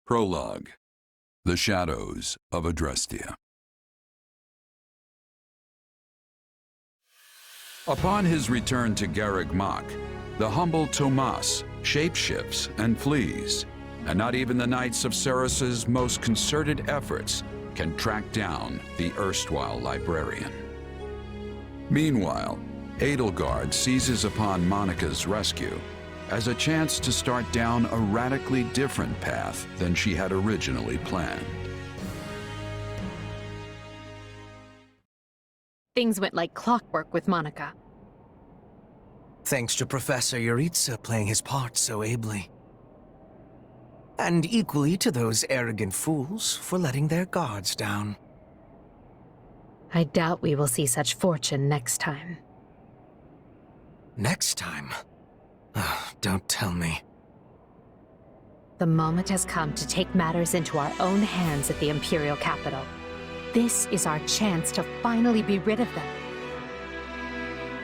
Prologue: The Shadows of Adrestia. Upon his return to Garreg Mach, the humble Tomas shapeshifts and flees, and not even the Knights of Ceres's most concerted efforts can track down the erstwhile librarian. Meanwhile, Edelgard seizes upon Monica's rescue as a chance to start down a radically different path than she had originally planned. Things went like clockwork with Monica. Thanks to Professor Yuritsa playing his part so ably. And equally to those arrogant fools for letting their guards down. I doubt we will see such fortune next time. Next time? Don't tell me. The moment has come to take matters into our own hands at the Imperial capital. This is our chance to finally be rid of them.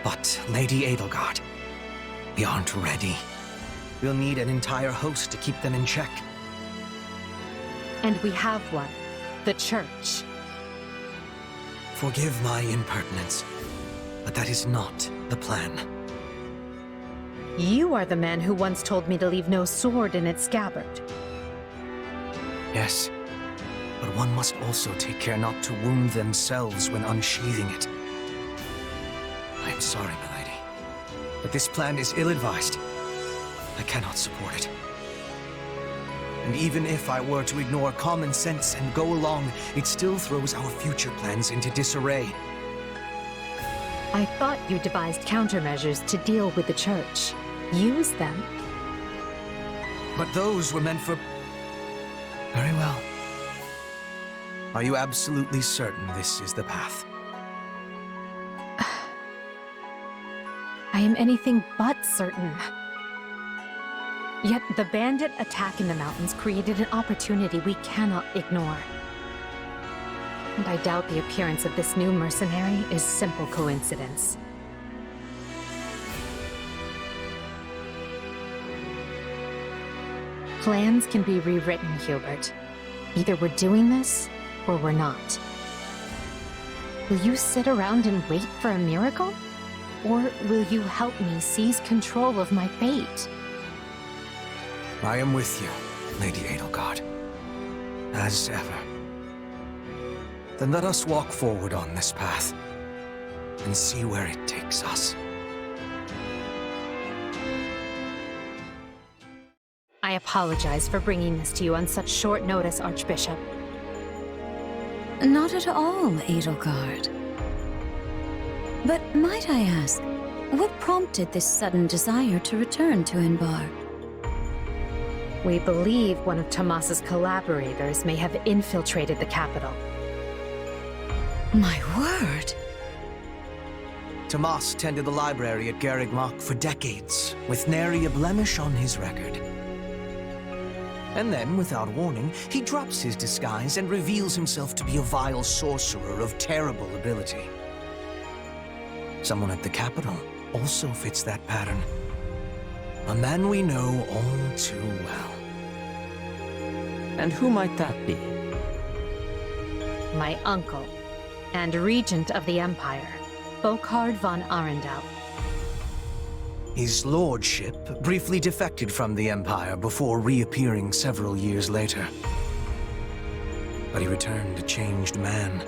But, Lady Edelgard, we aren't ready. We'll need an entire host to keep them in check. And we have one. The Church. Forgive my impertinence, but that is not the plan. You are the man who once told me to leave no sword in its scabbard. Yes, but one must also take care not to wound themselves when unsheathing it. I am sorry, my lady, but this plan is ill-advised. I cannot support it. And even if I were to ignore common sense and go along, it still throws our future plans into disarray. I thought you devised countermeasures to deal with the Church. Use them. But those were meant for... Very well. Are you absolutely certain this is the path? I am anything but certain. Yet the bandit attack in the mountains created an opportunity we cannot ignore. And I doubt the appearance of this new mercenary is simple coincidence. Plans can be rewritten, Hubert. Either we're doing this, or we're not. Will you sit around and wait for a miracle? Or will you help me seize control of my fate? I am with you, Lady Edelgard. As ever. Then let us walk forward on this path, and see where it takes us. I apologize for bringing this to you on such short notice, Archbishop. Not at all, Edelgard. But might I ask, what prompted this sudden desire to return to Enbar? We believe one of Tomas's collaborators may have infiltrated the capital. My word! Tomas tended the library at Garreg Mach for decades, with nary a blemish on his record. And then, without warning, he drops his disguise and reveals himself to be a vile sorcerer of terrible ability. Someone at the capital also fits that pattern. A man we know all too well. And who might that be? My uncle, and regent of the Empire, Volkard von Arundel. His lordship briefly defected from the Empire before reappearing several years later. But he returned a changed man,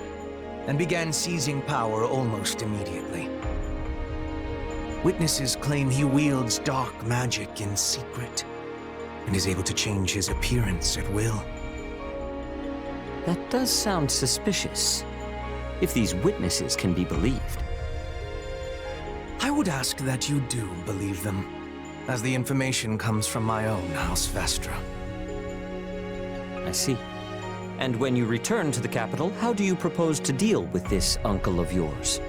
and began seizing power almost immediately. Witnesses claim he wields dark magic in secret, and is able to change his appearance at will. That does sound suspicious, if these witnesses can be believed. I would ask that you do believe them, as the information comes from my own House Vestra. I see. And when you return to the capital, how do you propose to deal with this uncle of yours?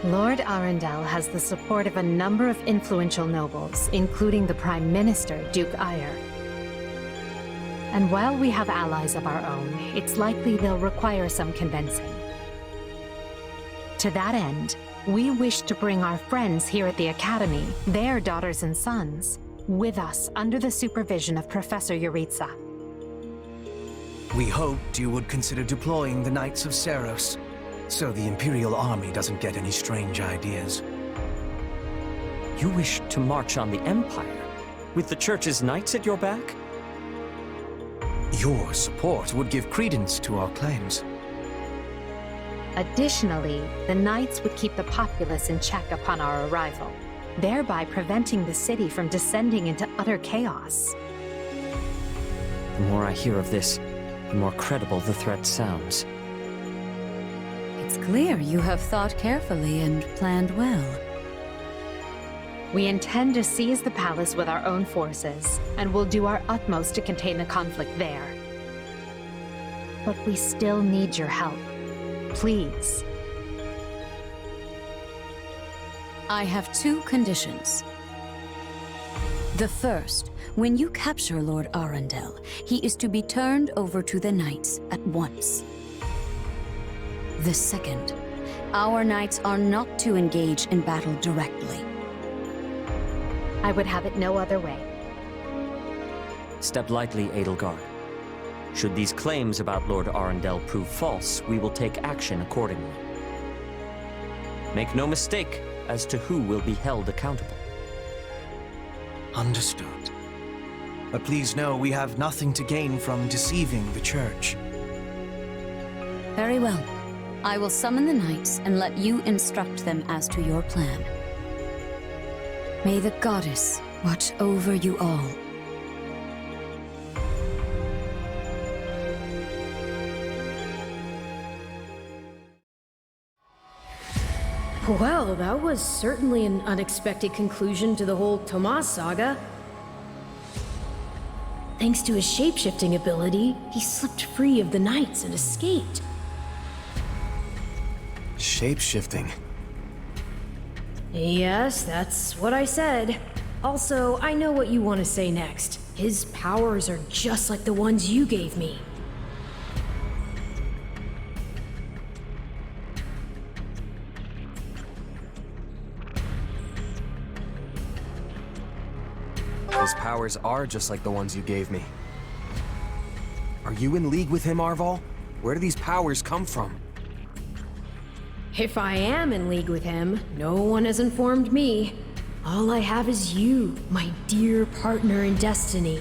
Lord Arundel has the support of a number of influential nobles, including the Prime Minister, Duke Ayer. And while we have allies of our own, it's likely they'll require some convincing. To that end, we wish to bring our friends here at the Academy, their daughters and sons, with us under the supervision of Professor Yuritsa. We hoped you would consider deploying the Knights of Seros, so the Imperial Army doesn't get any strange ideas. You wish to march on the Empire, with the Church's knights at your back? Your support would give credence to our claims. Additionally, the Knights would keep the populace in check upon our arrival, thereby preventing the city from descending into utter chaos. The more I hear of this, the more credible the threat sounds. It's clear you have thought carefully and planned well. We intend to seize the palace with our own forces, and will do our utmost to contain the conflict there. But we still need your help. Please. I have two conditions. The first, when you capture Lord Arundel, he is to be turned over to the Knights at once. The second, our Knights are not to engage in battle directly. I would have it no other way. Step lightly, Edelgard. Should these claims about Lord Arundel prove false, we will take action accordingly. Make no mistake as to who will be held accountable. Understood. But please know we have nothing to gain from deceiving the Church. Very well. I will summon the Knights and let you instruct them as to your plan. May the Goddess watch over you all. Well, that was certainly an unexpected conclusion to the whole Tomas saga. Thanks to his shapeshifting ability, he slipped free of the Knights and escaped. Shape-shifting. Yes, that's what I said. Also, I know what you want to say next. His powers are just like the ones you gave me. His powers are just like the ones you gave me. Are you in league with him, Arval? Where do these powers come from? If I am in league with him, no one has informed me. All I have is you, my dear partner in destiny.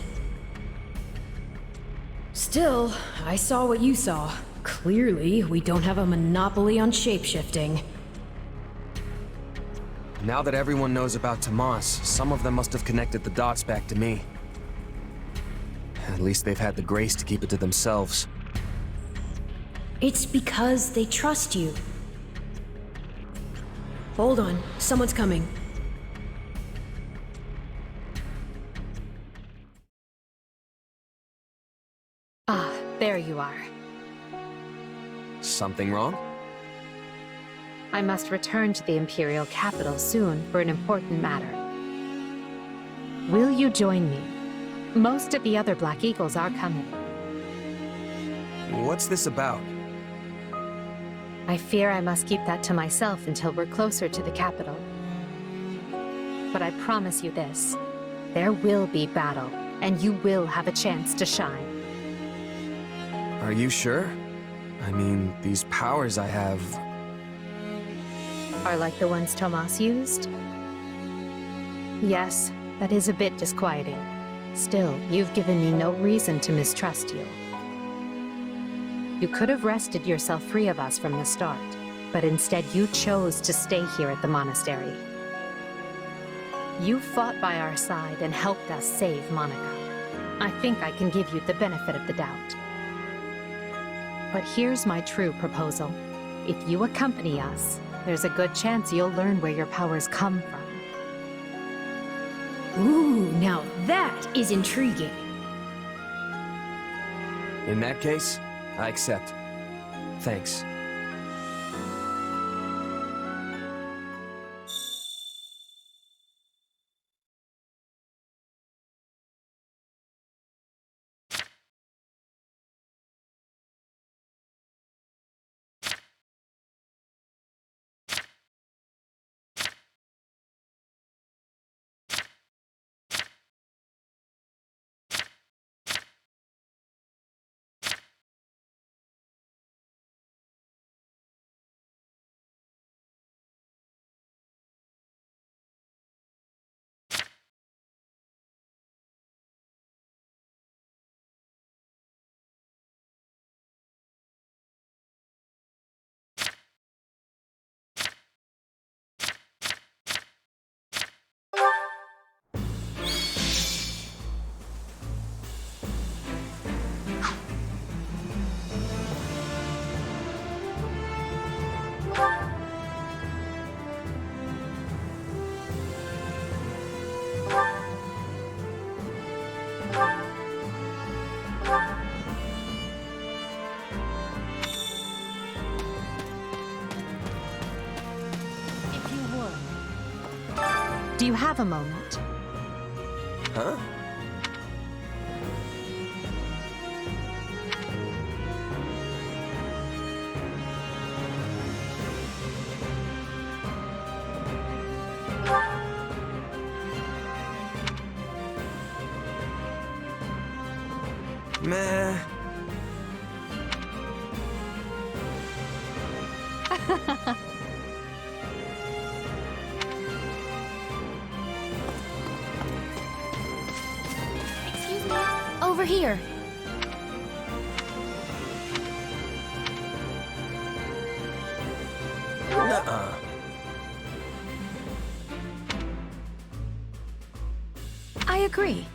Still, I saw what you saw. Clearly, we don't have a monopoly on shapeshifting. Now that everyone knows about Tomas, some of them must have connected the dots back to me. At least they've had the grace to keep it to themselves. It's because they trust you. Hold on, someone's coming. Ah, there you are. Something wrong? I must return to the Imperial capital soon for an important matter. Will you join me? Most of the other Black Eagles are coming. What's this about? I fear I must keep that to myself until we're closer to the capital. But I promise you this, there will be battle, and you will have a chance to shine. Are you sure? I mean, these powers I have... Are like the ones Tomas used? Yes, that is a bit disquieting. Still, you've given me no reason to mistrust you. You could have wrested yourself free of us from the start, but instead you chose to stay here at the monastery. You fought by our side and helped us save Monica. I think I can give you the benefit of the doubt. But here's my true proposal. If you accompany us, there's a good chance you'll learn where your powers come from. Ooh, now that is intriguing. In that case, I accept. Thanks. Do you have a moment? Huh? Meh. Excuse me? Over here. Nuh-uh. I agree.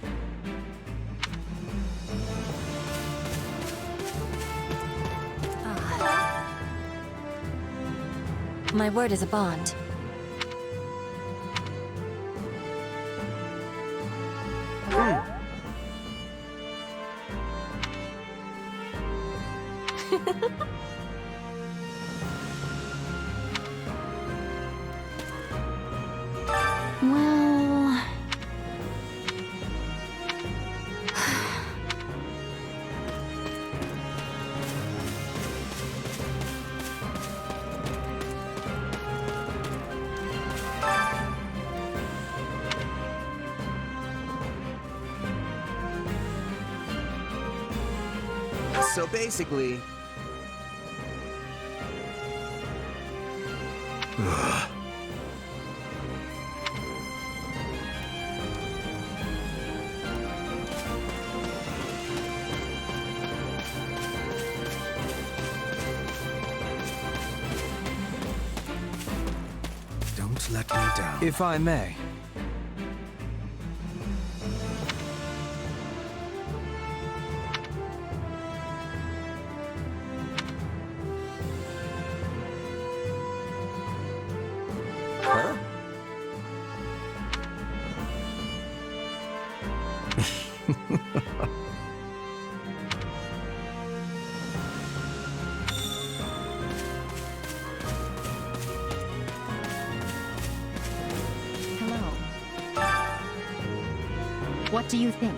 My word is a bond. Well... So basically... Don't let me down. If I may. Huh? Hello. What do you think?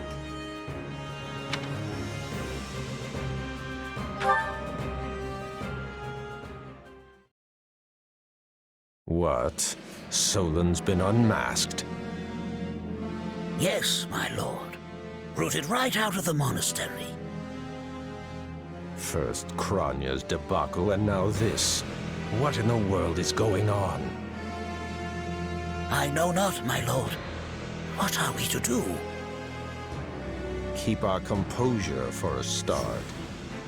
What? Solon's been unmasked? Yes, my lord. Rooted right out of the monastery. First Kranya's debacle and now this. What in the world is going on? I know not, my lord. What are we to do? Keep our composure for a start.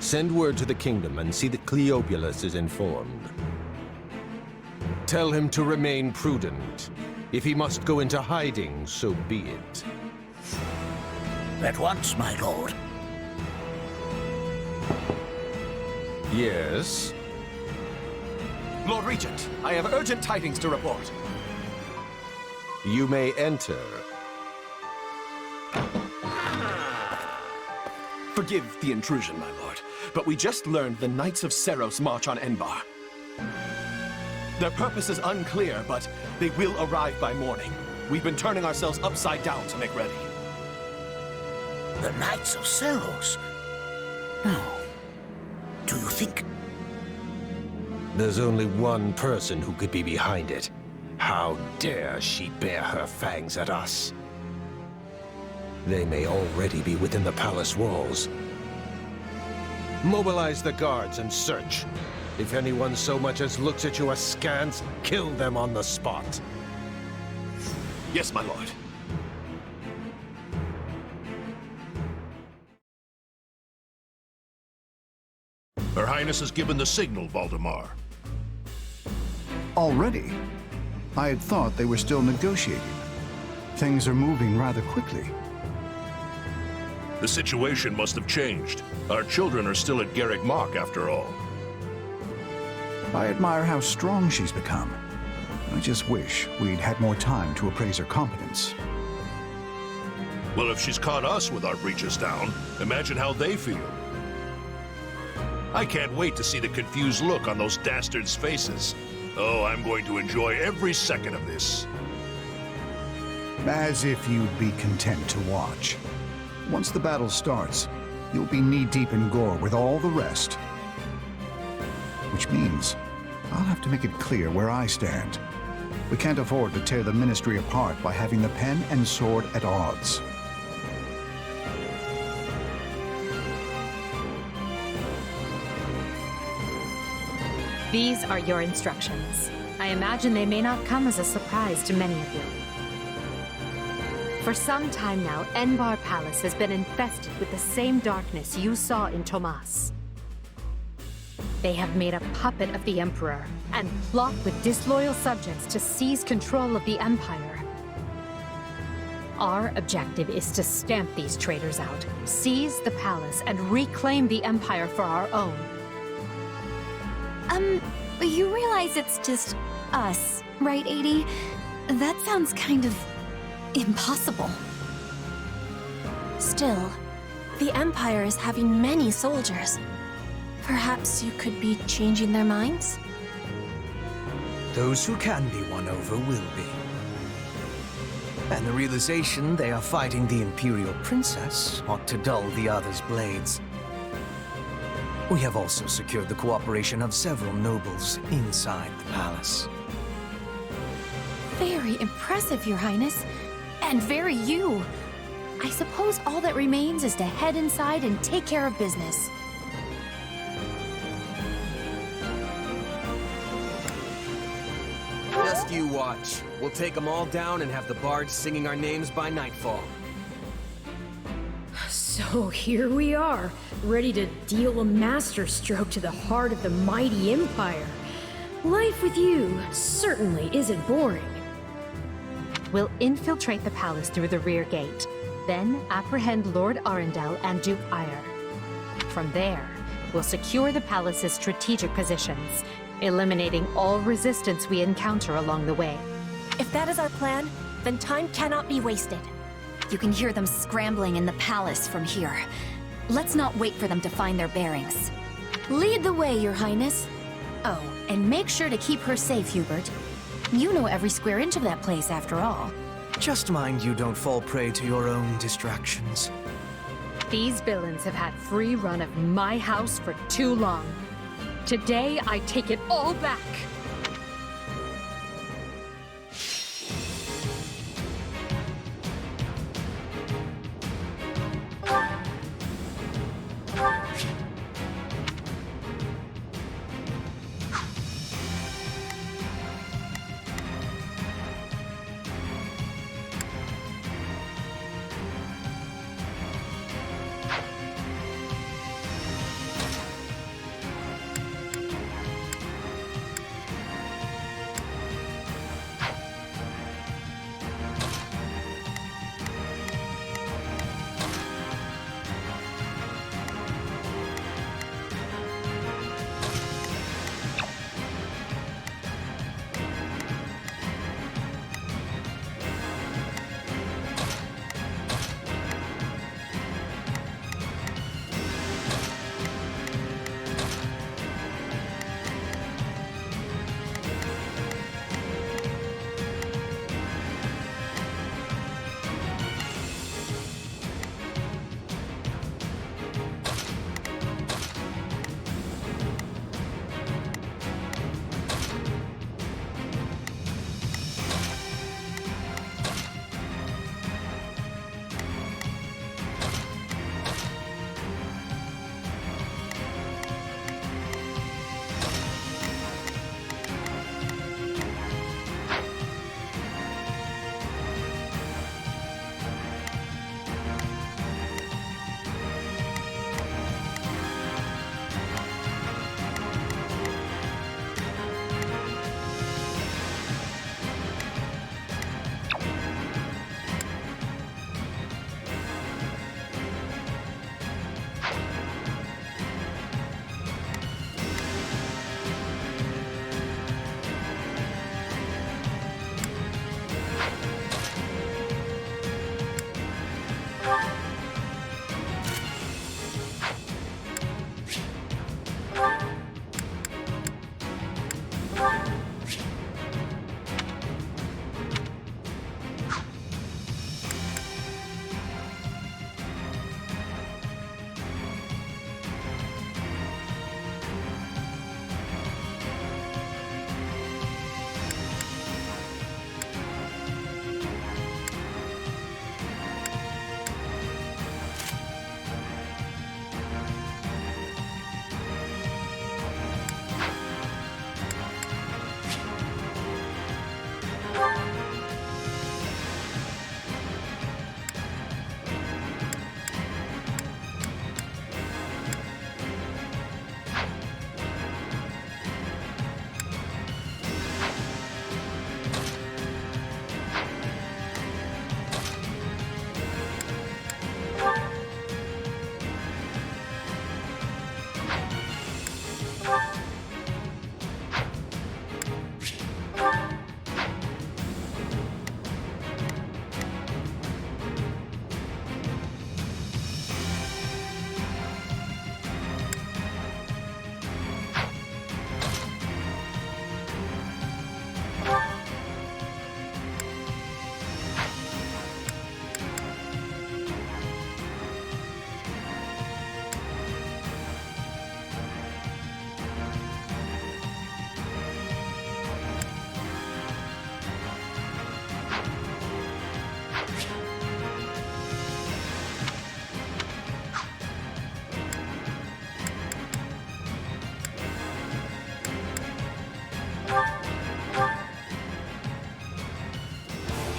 Send word to the kingdom and see that Cleobulus is informed. Tell him to remain prudent. If he must go into hiding, so be it. At once, my lord. Yes? Lord Regent, I have urgent tidings to report. You may enter. Forgive the intrusion, my lord, but we just learned the Knights of Seros march on Enbar. Their purpose is unclear, but they will arrive by morning. We've been turning ourselves upside down to make ready. The Knights of Seros? No. Do you think... There's only one person who could be behind it. How dare she bare her fangs at us? They may already be within the palace walls. Mobilize the guards and search. If anyone so much as looks at you askance, kill them on the spot. Yes, my lord. Her Highness has given the signal, Valdemar. Already? I had thought they were still negotiating. Things are moving rather quickly. The situation must have changed. Our children are still at Garrick Mach, after all. I admire how strong she's become. I just wish we'd had more time to appraise her competence. Well, if she's caught us with our breeches down, imagine how they feel. I can't wait to see the confused look on those dastards' faces. Oh, I'm going to enjoy every second of this. As if you'd be content to watch. Once the battle starts, you'll be knee-deep in gore with all the rest. Which means I'll have to make it clear where I stand. We can't afford to tear the Ministry apart by having the pen and sword at odds. These are your instructions. I imagine they may not come as a surprise to many of you. For some time now, Enbar Palace has been infested with the same darkness you saw in Tomas. They have made a puppet of the Emperor and plot with disloyal subjects to seize control of the Empire. Our objective is to stamp these traitors out, seize the palace, and reclaim the Empire for our own. You realize it's just us, right, 80? That sounds kind of impossible. Still, the Empire is having many soldiers. Perhaps you could be changing their minds? Those who can be won over will be. And the realization they are fighting the Imperial Princess ought to dull the others' blades. We have also secured the cooperation of several nobles inside the palace. Very impressive, Your Highness. And very you. I suppose all that remains is to head inside and take care of business. Just you watch. We'll take them all down and have the bards singing our names by nightfall. So here we are, ready to deal a masterstroke to the heart of the mighty Empire. Life with you certainly isn't boring. We'll infiltrate the palace through the rear gate, then apprehend Lord Arundel and Duke Ire. From there, we'll secure the palace's strategic positions, eliminating all resistance we encounter along the way. If that is our plan, then time cannot be wasted. You can hear them scrambling in the palace from here. Let's not wait for them to find their bearings. Lead the way, Your Highness. Oh, and make sure to keep her safe, Hubert. You know every square inch of that place, after all. Just mind you don't fall prey to your own distractions. These villains have had free run of my house for too long. Today, I take it all back.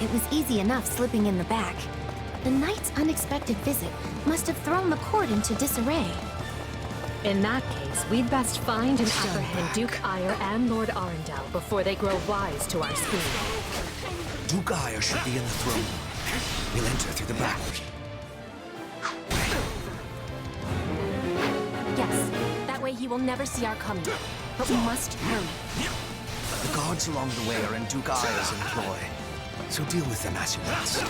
It was easy enough slipping in the back. The knight's unexpected visit must have thrown the court into disarray. In that case, we'd best find and apprehend Duke Ire and Lord Arundel before they grow wise to our scheme. Duke Ire should be in the throne room. We'll enter through the back. Yes, that way he will never see our coming. But we must hurry. The guards along the way are in Duke Ire's employ, so deal with them as you must.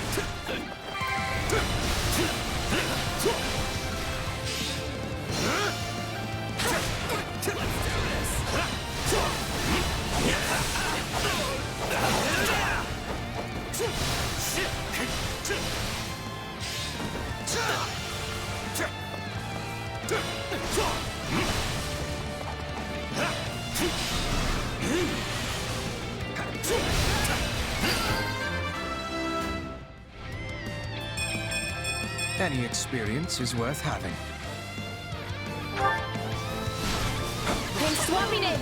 Any experience is worth having. Then swapping in!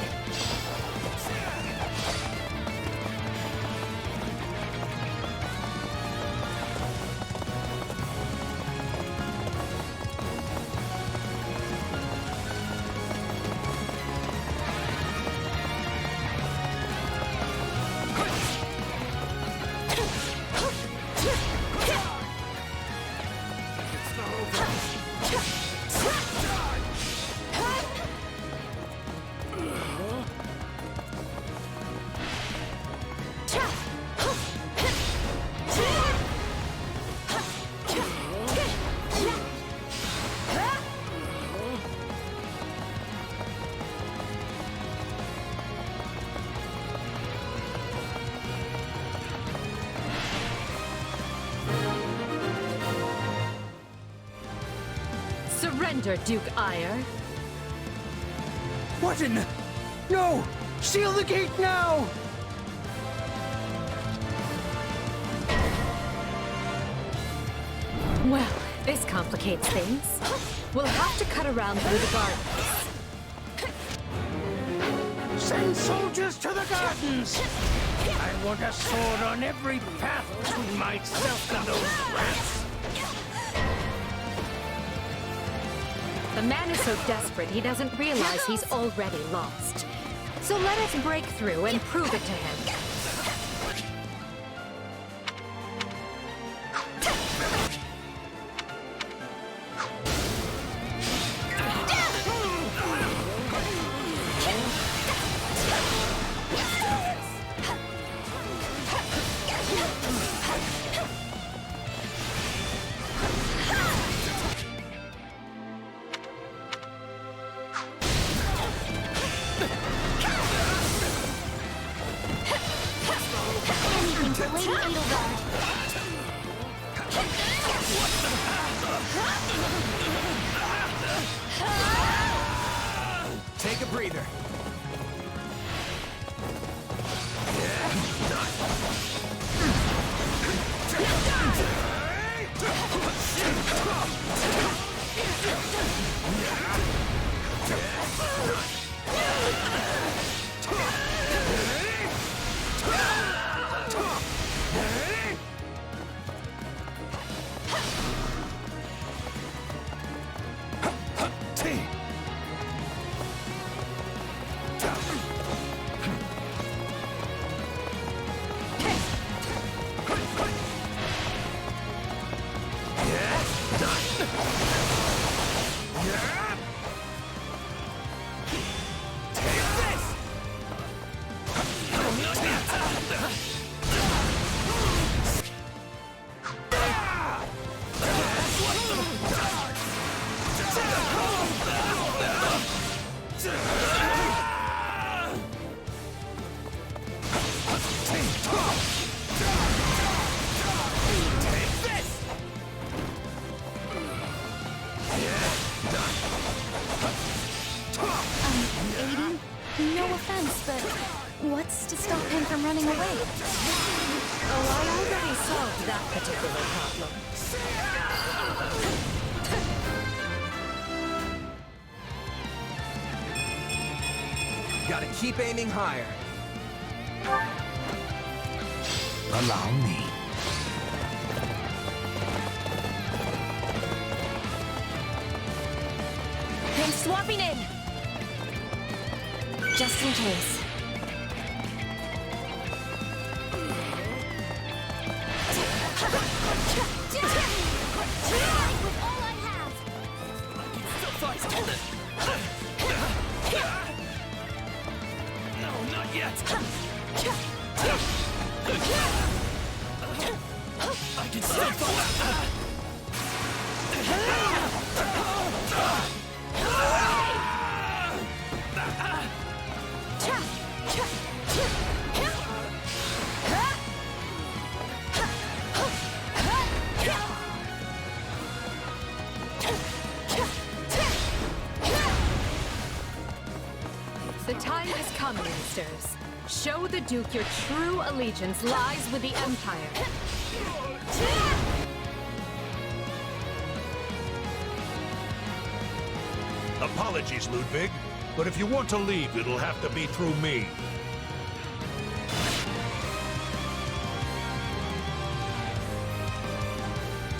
Surrender, Duke Ire. What in the... No! Seal the gate now! Well, this complicates things. We'll have to cut around through the gardens. Send soldiers to the gardens! I want a sword on every path between myself and those rats! The man is so desperate he doesn't realize he's already lost. So let us break through and prove it to him. Take a breather. No offense, but what's to stop him from running away? Oh, I already solved that particular problem. Gotta keep aiming higher. Allow me. Swapping in! Just in case. With all I have! No, not yet! I can still fight! The time has come, ministers. Show the Duke your true allegiance lies with the Empire. Apologies, Ludwig, but if you want to leave, it'll have to be through me.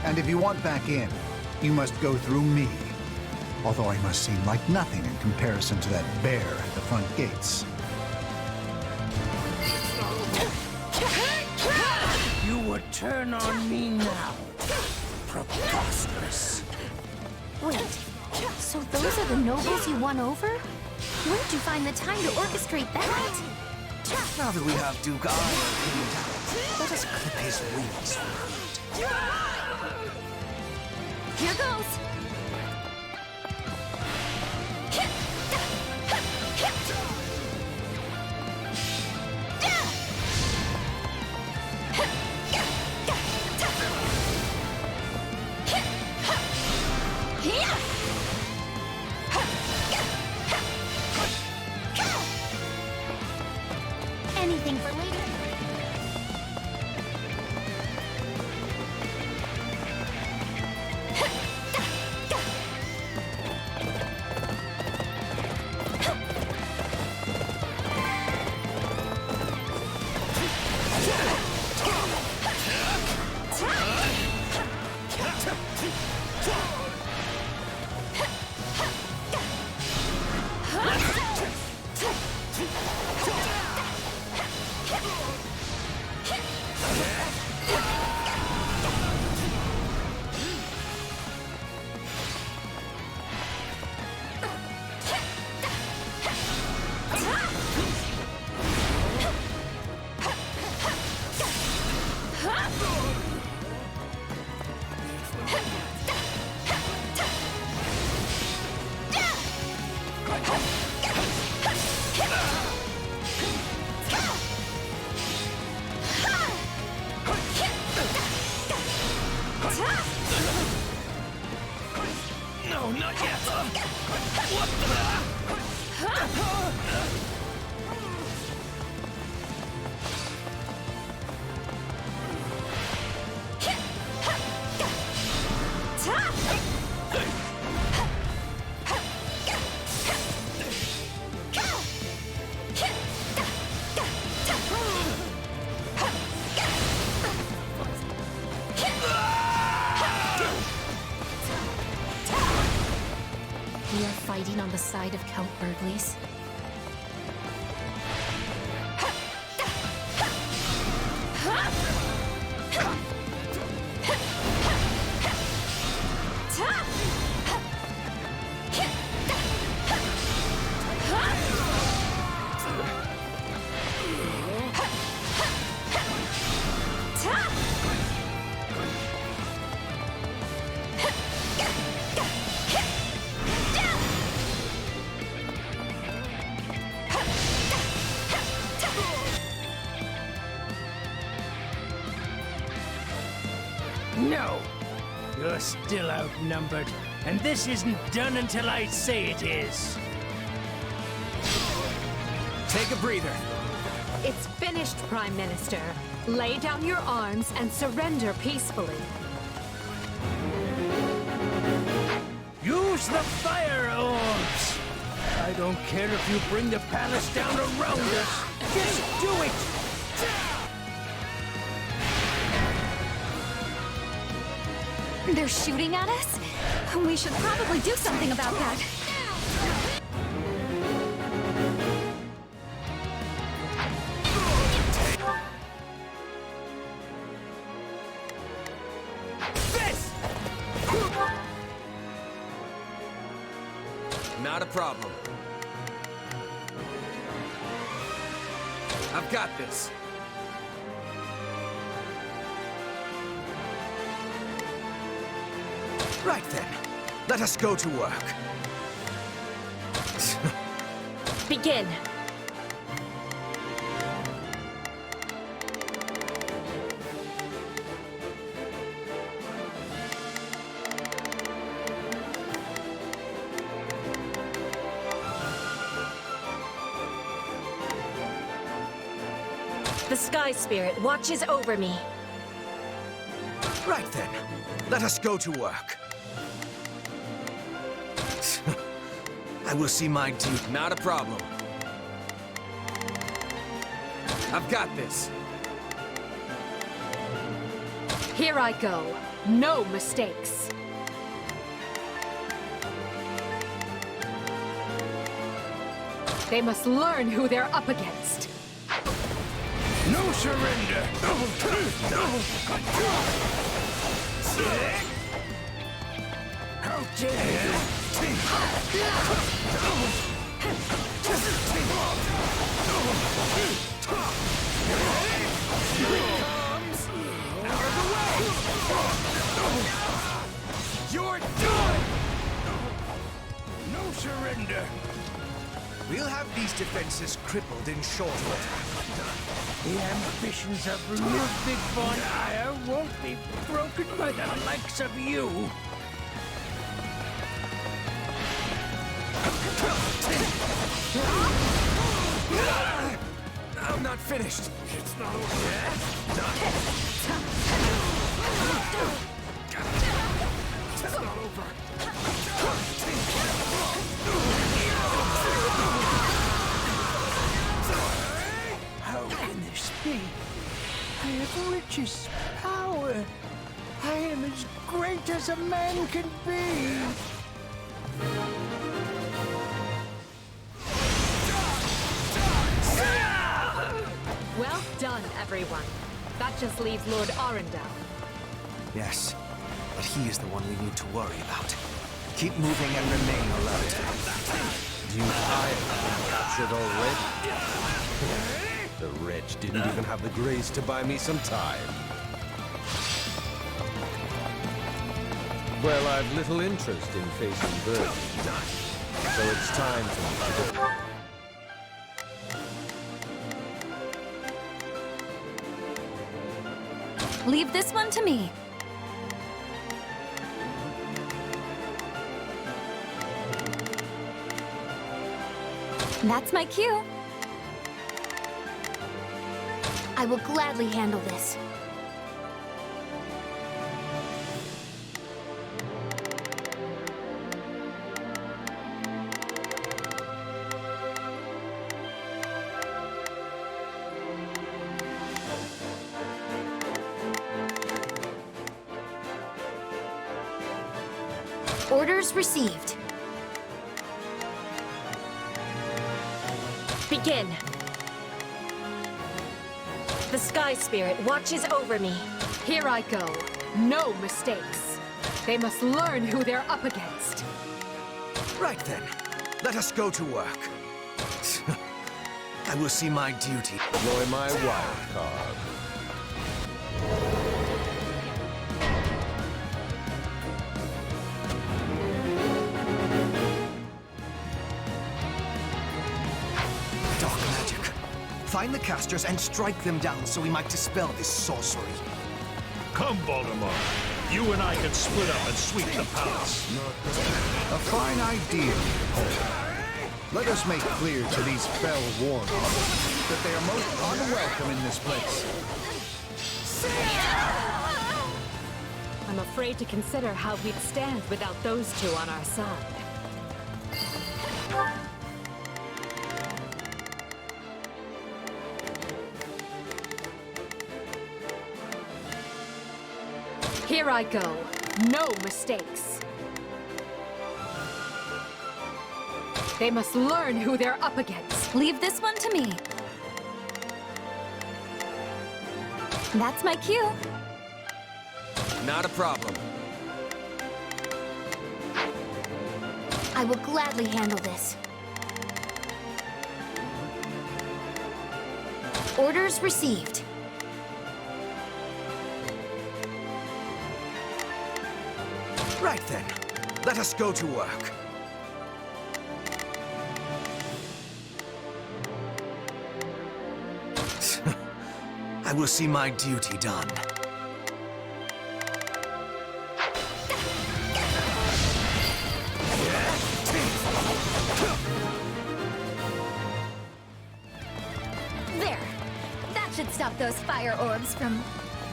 And if you want back in, you must go through me. Although I must seem like nothing in comparison to that bear at the front gates. You would turn on me now. Preposterous. Wait, so those are the nobles you won over? Where'd you find the time to orchestrate that? Now that we have Duke Iron pinned down, let us clip his wings for good. Here goes! Anything for later. No, not yet! What We are fighting on the side of Count Burgley's. No! You're still outnumbered, and this isn't done until I say it is. Take a breather. It's finished, Prime Minister. Lay down your arms and surrender peacefully. Use the fire orbs! I don't care if you bring the palace down around us. Just do it! They're shooting at us? We should probably do something about that. problem. I've got this. Right then, let us go to work. Begin. The Sky Spirit watches over me. Right then, let us go to work. I will see my duty. Not a problem. I've got this. Here I go. No mistakes. They must learn who they're up against. No surrender! How dare you! You're done! No surrender! We'll have these defenses crippled in short order. The ambitions of Ludwig von Eyre won't be broken by the likes of you. I'm not finished. It's not over yet. It's not over. How can this be? I have riches, power. I am as great as a man can be. Well done, everyone. That just leaves Lord Arundel. Yes, but he is the one we need to worry about. Keep moving and remain alert. Duke Iron captured already. The wretch didn't even have the grace to buy me some time. Well, I've little interest in facing Bird, so it's time for me to go. Leave this one to me. That's my cue. I will gladly handle this. Orders received. Begin. The Sky Spirit watches over me. Here I go. No mistakes. They must learn who they're up against. Right then, let us go to work. I will see my duty. Deploy my wild card. Dark magic. Find the casters and strike them down so we might dispel this sorcery. Come, Voldemort. You and I can split up and sweep the palace. A fine idea, Leopold. Let us make clear to these fell warlords that they are most unwelcome in this place. I'm afraid to consider how we'd stand without those two on our side. Here I go. No mistakes. They must learn who they're up against. Leave this one to me. That's my cue. Not a problem. I will gladly handle this. Orders received. Right then, let us go to work. I will see my duty done. There! That should stop those fire orbs from,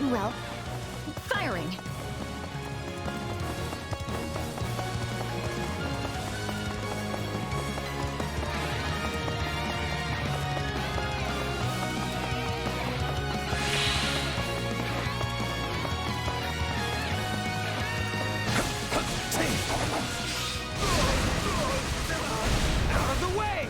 well, firing. Out of the way!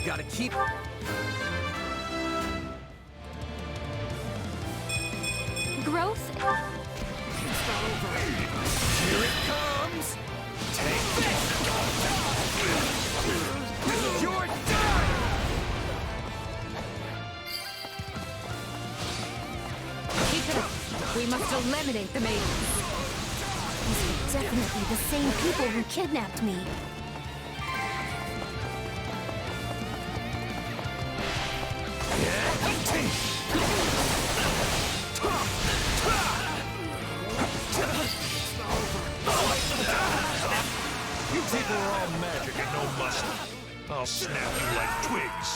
Gotta keep... Growth? Here it comes! Take this! You're done! Keep it up. We must eliminate the maidens. These are definitely the same people who kidnapped me. You people are all magic and no muscle. I'll snap you like twigs.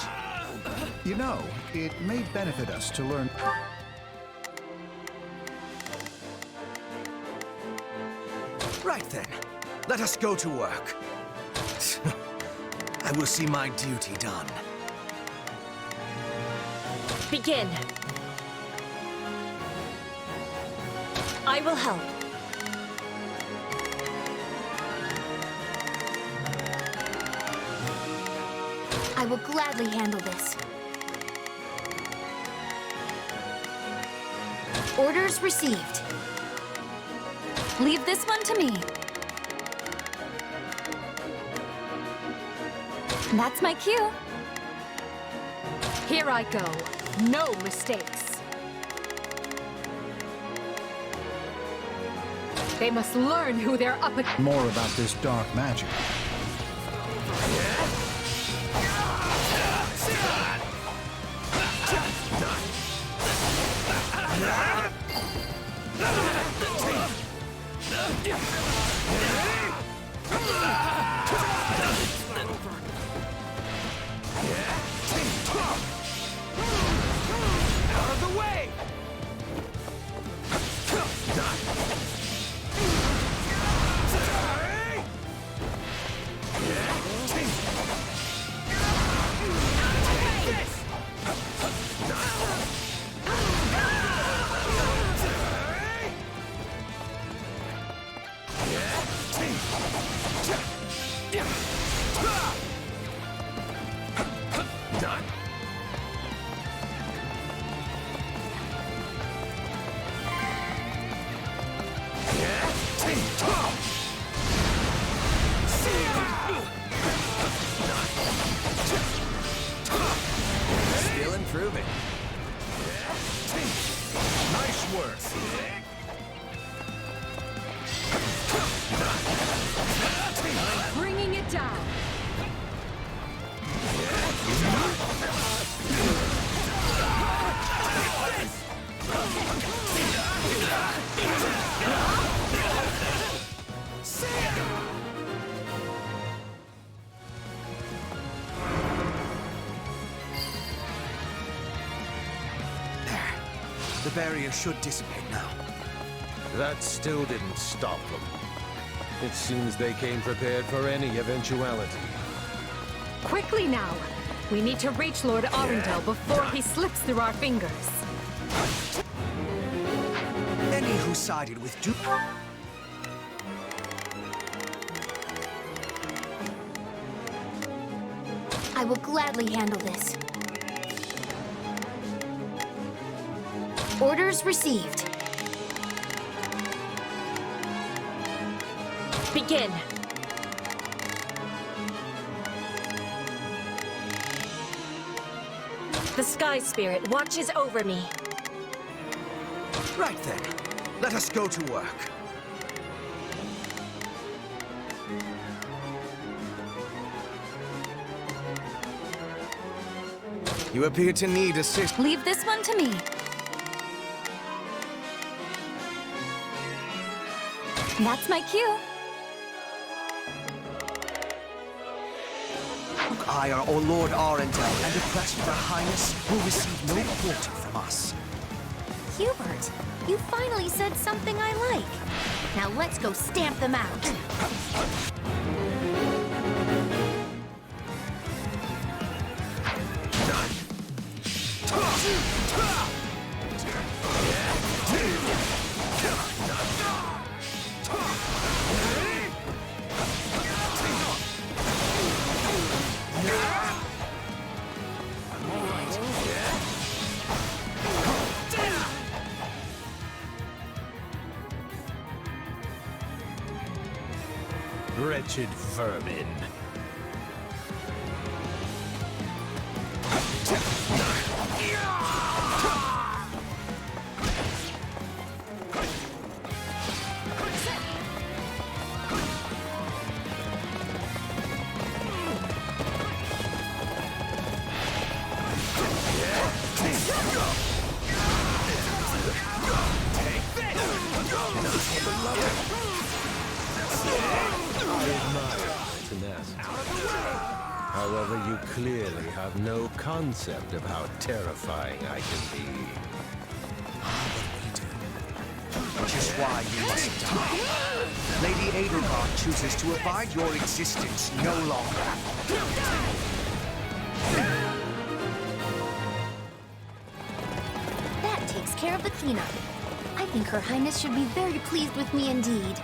You know, it may benefit us to learn... Right then, let us go to work. I will see my duty done. Begin. I will help. I will gladly handle this. Orders received. Leave this one to me. That's my cue. Here I go. No mistakes. They must learn who they're up against. More about this dark magic. Out of the way! Done. Still improving. Nice work. I'm bringing it down. The barrier should dissipate now. That still didn't stop them. It seems they came prepared for any eventuality. Quickly now! We need to reach Lord Arundel before he slips through our fingers. Many who sided with Duke. I will gladly handle this. Orders received. Begin! The Sky Spirit watches over me. Right then, let us go to work. You appear to need assistance. Leave this one to me. That's my cue. I or Lord Arundel and impressed with Her Highness will receive no quarter from us. Hubert, you finally said something I like. Now let's go stamp them out. Wretched vermin. However, you clearly have no concept of how terrifying I can be. Which is why you must die. Lady Edelgard chooses to abide your existence no longer. That takes care of the cleanup. I think Her Highness should be very pleased with me indeed.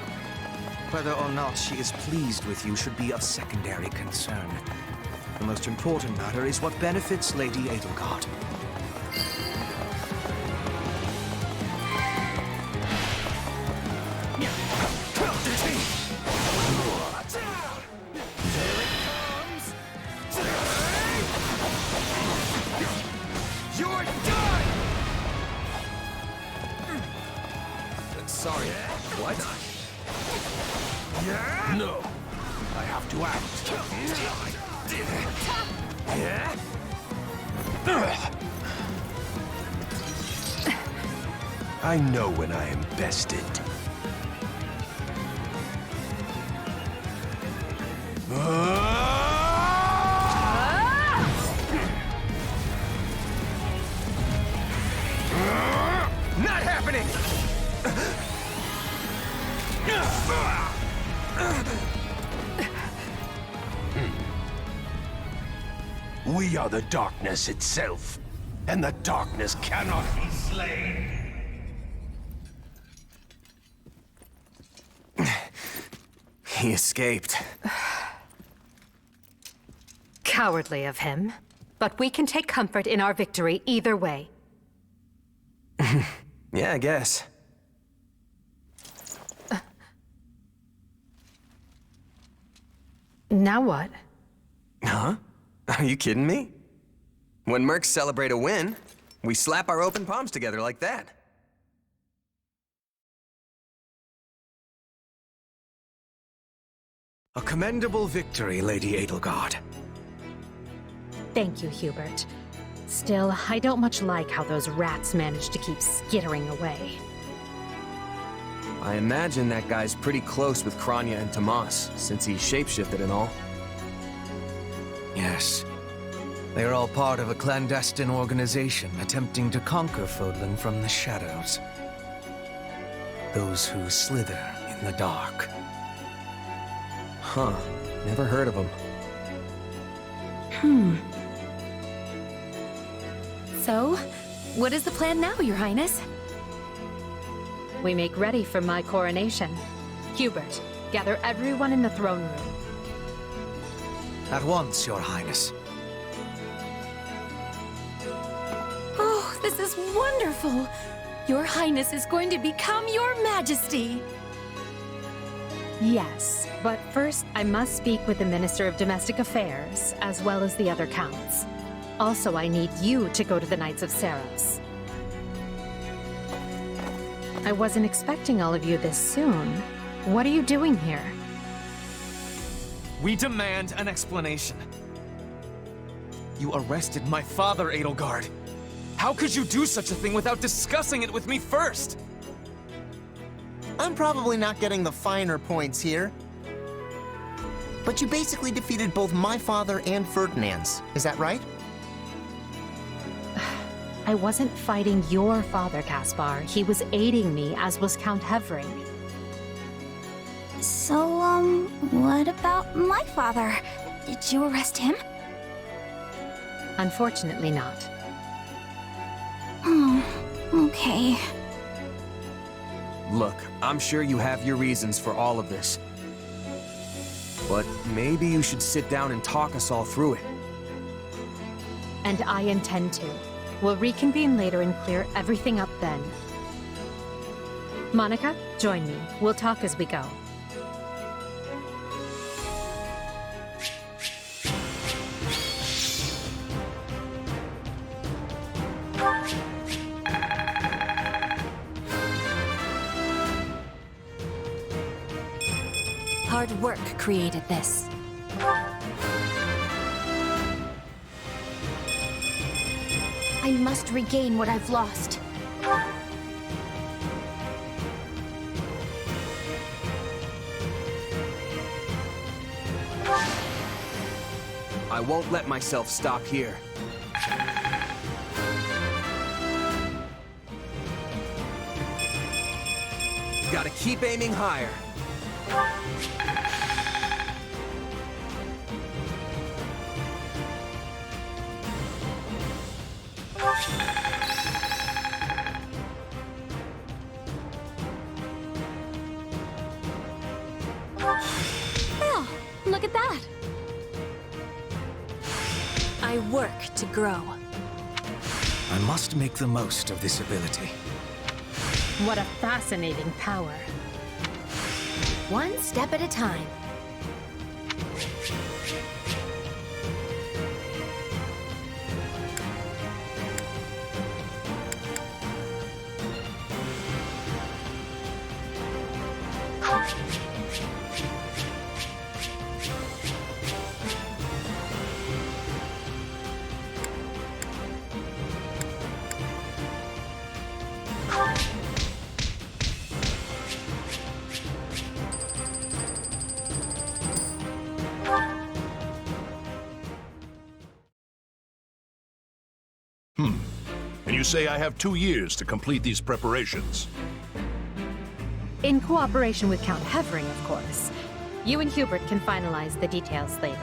Whether or not she is pleased with you should be of secondary concern. The most important matter is what benefits Lady Edelgard. You're done! Sorry, what? No, I have to act. I know when I am bested. Not happening! We are the darkness itself, and the darkness cannot be slain. He escaped. Cowardly of him. But we can take comfort in our victory either way. Yeah, I guess. Now what? Huh? Are you kidding me? When mercs celebrate a win, we slap our open palms together like that. A commendable victory, Lady Edelgard. Thank you, Hubert. Still, I don't much like how those rats managed to keep skittering away. I imagine that guy's pretty close with Kranya and Tomas, since he shapeshifted and all. Yes. They are all part of a clandestine organization attempting to conquer Fodlan from the shadows. Those who slither in the dark. Huh. Never heard of them. So, what is the plan now, Your Highness? We make ready for my coronation. Hubert, gather everyone in the throne room. At once, Your Highness. Oh, this is wonderful! Your Highness is going to become Your Majesty! Yes, but first I must speak with the Minister of Domestic Affairs, as well as the other counts. Also, I need you to go to the Knights of Seros. I wasn't expecting all of you this soon. What are you doing here? We demand an explanation. You arrested my father, Edelgard. How could you do such a thing without discussing it with me first? I'm probably not getting the finer points here. But you basically defeated both my father and Ferdinand's. Is that right? I wasn't fighting your father, Caspar. He was aiding me, as was Count Hevring. So, what about my father? Did you arrest him? Unfortunately not. Oh, okay. Look, I'm sure you have your reasons for all of this. But maybe you should sit down and talk us all through it. And I intend to. We'll reconvene later and clear everything up then. Monica, join me. We'll talk as we go. Hard work created this. I must regain what I've lost. I won't let myself stop here. Gotta keep aiming higher. Well, look at that! I work to grow. I must make the most of this ability. What a fascinating power. One step at a time. And you say I have 2 years to complete these preparations. In cooperation with Count Hevering, of course. You and Hubert can finalize the details later.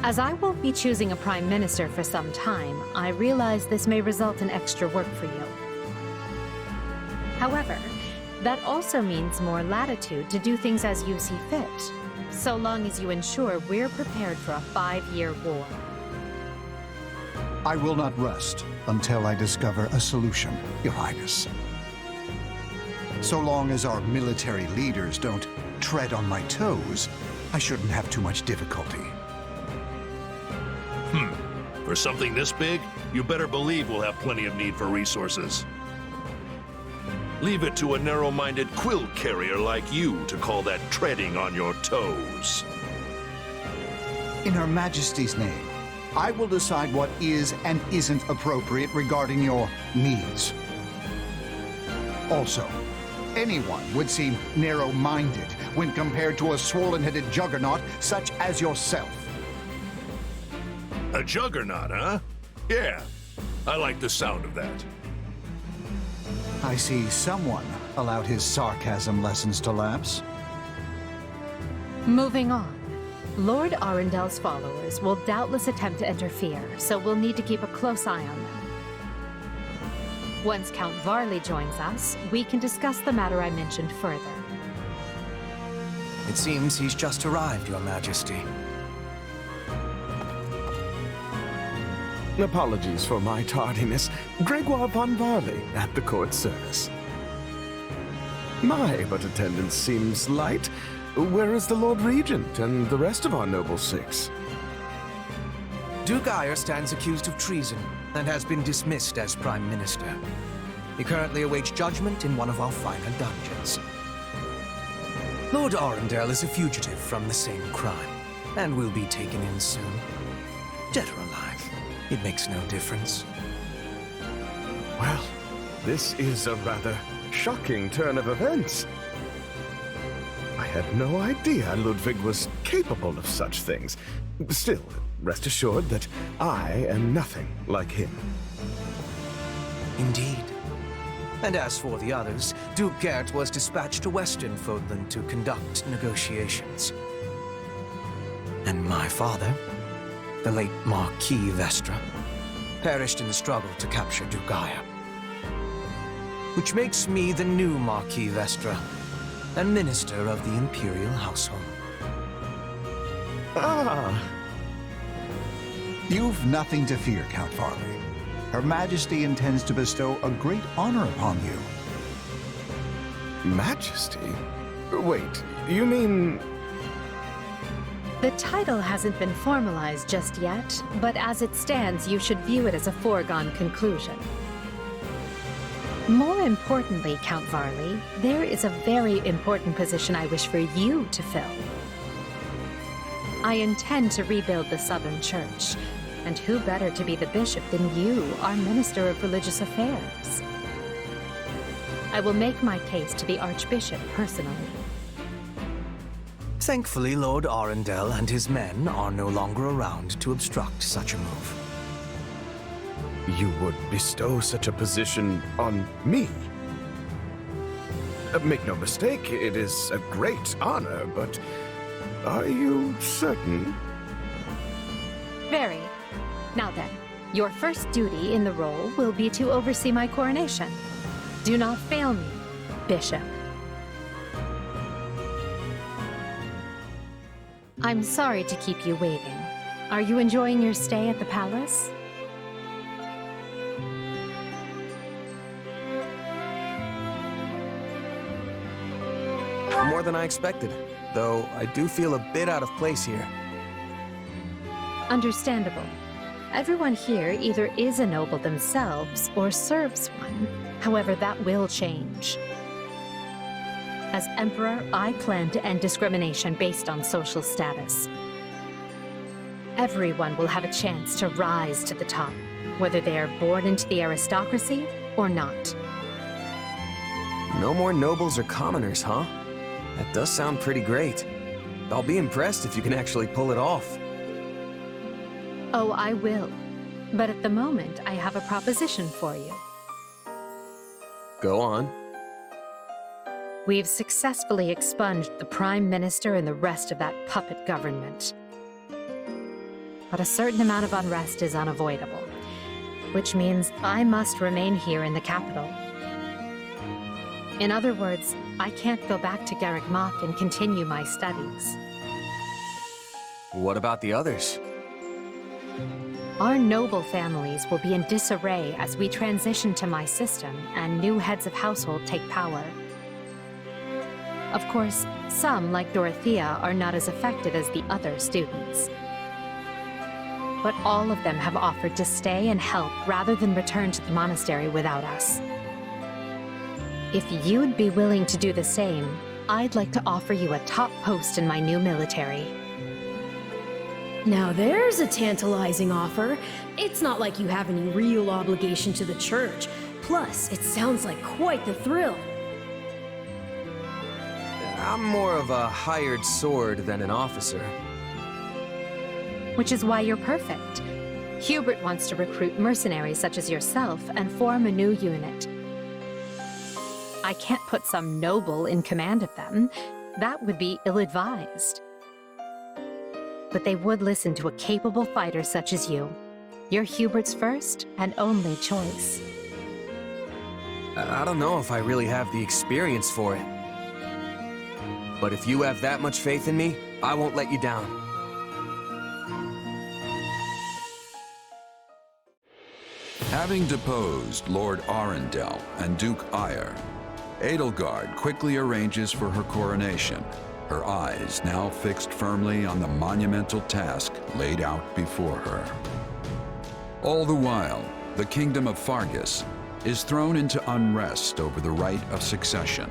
As I won't be choosing a prime minister for some time, I realize this may result in extra work for you. However, that also means more latitude to do things as you see fit, so long as you ensure we're prepared for a 5-year war. I will not rest until I discover a solution, Your Highness. So long as our military leaders don't tread on my toes, I shouldn't have too much difficulty. For something this big, you better believe we'll have plenty of need for resources. Leave it to a narrow-minded quill carrier like you to call that treading on your toes. In Her Majesty's name, I will decide what is and isn't appropriate regarding your needs. Also, anyone would seem narrow-minded when compared to a swollen-headed juggernaut such as yourself. A juggernaut, huh? Yeah, I like the sound of that. I see someone allowed his sarcasm lessons to lapse. Moving on. Lord Arendel's followers will doubtless attempt to interfere, so we'll need to keep a close eye on them. Once Count Varley joins us, we can discuss the matter I mentioned further. It seems he's just arrived, Your Majesty. Apologies for my tardiness. Gregoire von Varley at the court service. My, but attendance seems light. Where is the Lord Regent and the rest of our noble six? Duke Ire stands accused of treason and has been dismissed as Prime Minister. He currently awaits judgment in one of our finer dungeons. Lord Arundel is a fugitive from the same crime, and will be taken in soon. Dead or alive, it makes no difference. Well, this is a rather shocking turn of events. I had no idea Ludwig was capable of such things. Still, rest assured that I am nothing like him. Indeed. And as for the others, Duke Gert was dispatched to Western Fodland to conduct negotiations. And my father, the late Marquis Vestra, perished in the struggle to capture Duke Ire. Which makes me the new Marquis Vestra, and Minister of the Imperial Household. Ah! You've nothing to fear, Count Varley. Her Majesty intends to bestow a great honor upon you. Majesty? Wait, you mean... The title hasn't been formalized just yet, but as it stands, you should view it as a foregone conclusion. More importantly, Count Varley, there is a very important position I wish for you to fill. I intend to rebuild the Southern Church, and who better to be the bishop than you, our Minister of Religious Affairs? I will make my case to the Archbishop personally. Thankfully, Lord Arundel and his men are no longer around to obstruct such a move. You would bestow such a position on me? Make no mistake, it is a great honor, but are you certain? Very. Now then, your first duty in the role will be to oversee my coronation. Do not fail me, Bishop. I'm sorry to keep you waiting. Are you enjoying your stay at the palace? More than I expected, though I do feel a bit out of place here. Understandable. Everyone here either is a noble themselves or serves one. However, that will change. As Emperor, I plan to end discrimination based on social status. Everyone will have a chance to rise to the top, whether they are born into the aristocracy or not. No more nobles or commoners, huh? That does sound pretty great. I'll be impressed if you can actually pull it off. Oh, I will. But at the moment, I have a proposition for you. Go on. We've successfully expunged the Prime Minister and the rest of that puppet government. But a certain amount of unrest is unavoidable, which means I must remain here in the capital. In other words, I can't go back to Garreg Mach and continue my studies. What about the others? Our noble families will be in disarray as we transition to my system and new heads of household take power. Of course, some, like Dorothea, are not as affected as the other students. But all of them have offered to stay and help rather than return to the monastery without us. If you'd be willing to do the same, I'd like to offer you a top post in my new military. Now there's a tantalizing offer. It's not like you have any real obligation to the church. Plus, it sounds like quite the thrill. I'm more of a hired sword than an officer. Which is why you're perfect. Hubert wants to recruit mercenaries such as yourself and form a new unit. I can't put some noble in command of them. That would be ill-advised. But they would listen to a capable fighter such as you. You're Hubert's first and only choice. I don't know if I really have the experience for it. But if you have that much faith in me, I won't let you down. Having deposed Lord Arundel and Duke Eyre, Edelgard quickly arranges for her coronation, her eyes now fixed firmly on the monumental task laid out before her. All the while, the kingdom of Fargus is thrown into unrest over the right of succession,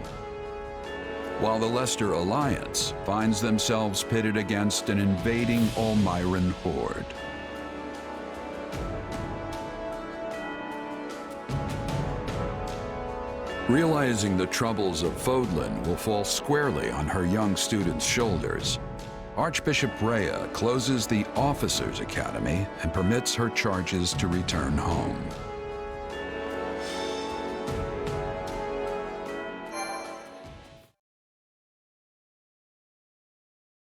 while the Leicester Alliance finds themselves pitted against an invading Almiran horde. Realizing the troubles of Fodlan will fall squarely on her young students' shoulders, Archbishop Rhea closes the Officers' Academy and permits her charges to return home.